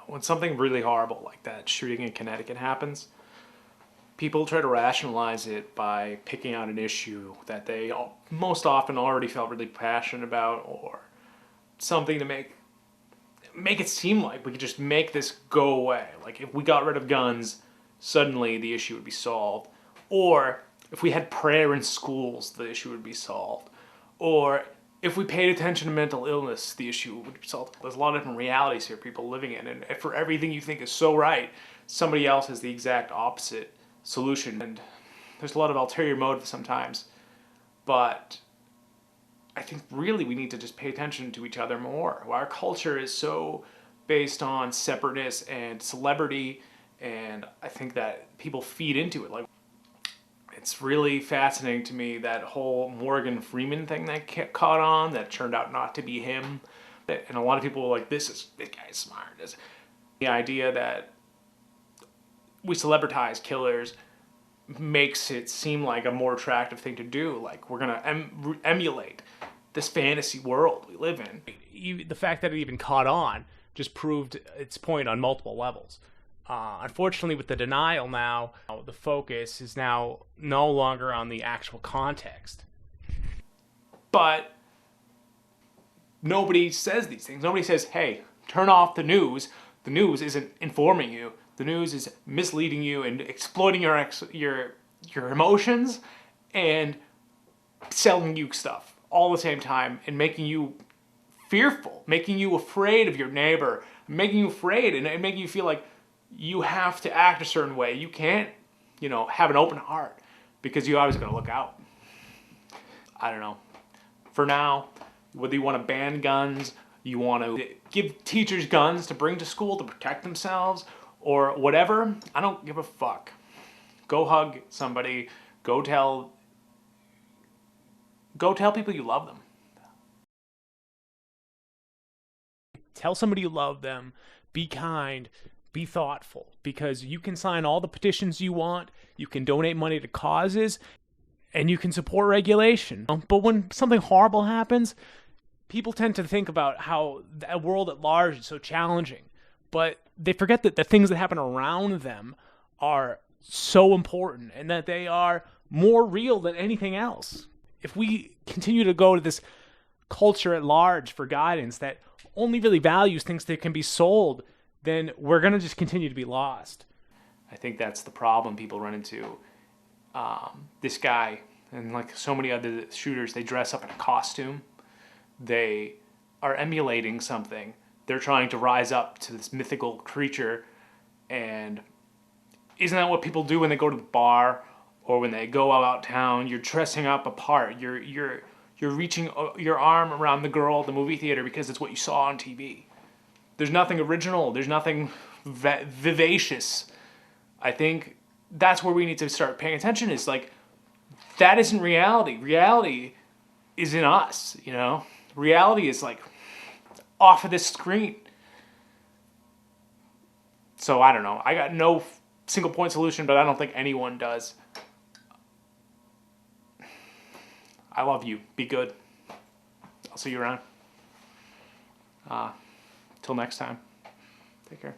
when something really horrible like that shooting in Connecticut happens, people try to rationalize it by picking out an issue that they most often already felt really passionate about, or something to make it seem like we could just make this go away. Like if we got rid of guns, suddenly the issue would be solved. Or if we had prayer in schools, the issue would be solved. Or if we paid attention to mental illness, the issue would be solved. There's a lot of different realities here people living in, and for everything you think is so right, somebody else has the exact opposite solution. And there's a lot of ulterior motive sometimes, but I think really we need to just pay attention to each other more. Our culture is so based on separateness and celebrity, and I think that people feed into it. Like, it's really fascinating to me, that whole Morgan Freeman thing that caught on, that turned out not to be him. And a lot of people were like, this guy's smart. The idea that we celebritize killers makes it seem like a more attractive thing to do. Like, we're gonna emulate this fantasy world we live in. The fact that it even caught on just proved its point on multiple levels. Unfortunately, with the denial now, the focus is now no longer on the actual context. But nobody says these things. Nobody says, hey, turn off the news. The news isn't informing you. The news is misleading you and exploiting your emotions and selling you stuff all at the same time, and making you fearful, making you afraid of your neighbor, making you afraid, and making you feel like you have to act a certain way. You can't, have an open heart, because you always got to look out. I don't know. For now, whether you want to ban guns, you want to give teachers guns to bring to school to protect themselves, or whatever, I don't give a fuck. Go hug somebody. Go tell people you love them. Tell somebody you love them. Be kind. Be thoughtful. Because you can sign all the petitions you want. You can donate money to causes. And you can support regulation. But when something horrible happens, people tend to think about how the world at large is so challenging. But they forget that the things that happen around them are so important, and that they are more real than anything else. If we continue to go to this culture at large for guidance that only really values things that can be sold, then we're going to just continue to be lost. I think that's the problem people run into. This guy, and like so many other shooters, they dress up in a costume. They are emulating something. They're trying to rise up to this mythical creature. And isn't that what people do when they go to the bar or when they go out town? You're dressing up a part. You're reaching your arm around the girl at the movie theater because it's what you saw on TV. There's nothing original. There's nothing vivacious. I think that's where we need to start paying attention, is like, that isn't reality. Reality is in us, Reality is like off of this screen. So I don't know. I got no single point solution, but I don't think anyone does. I love you. Be good. I'll see you around. Till next time. Take care.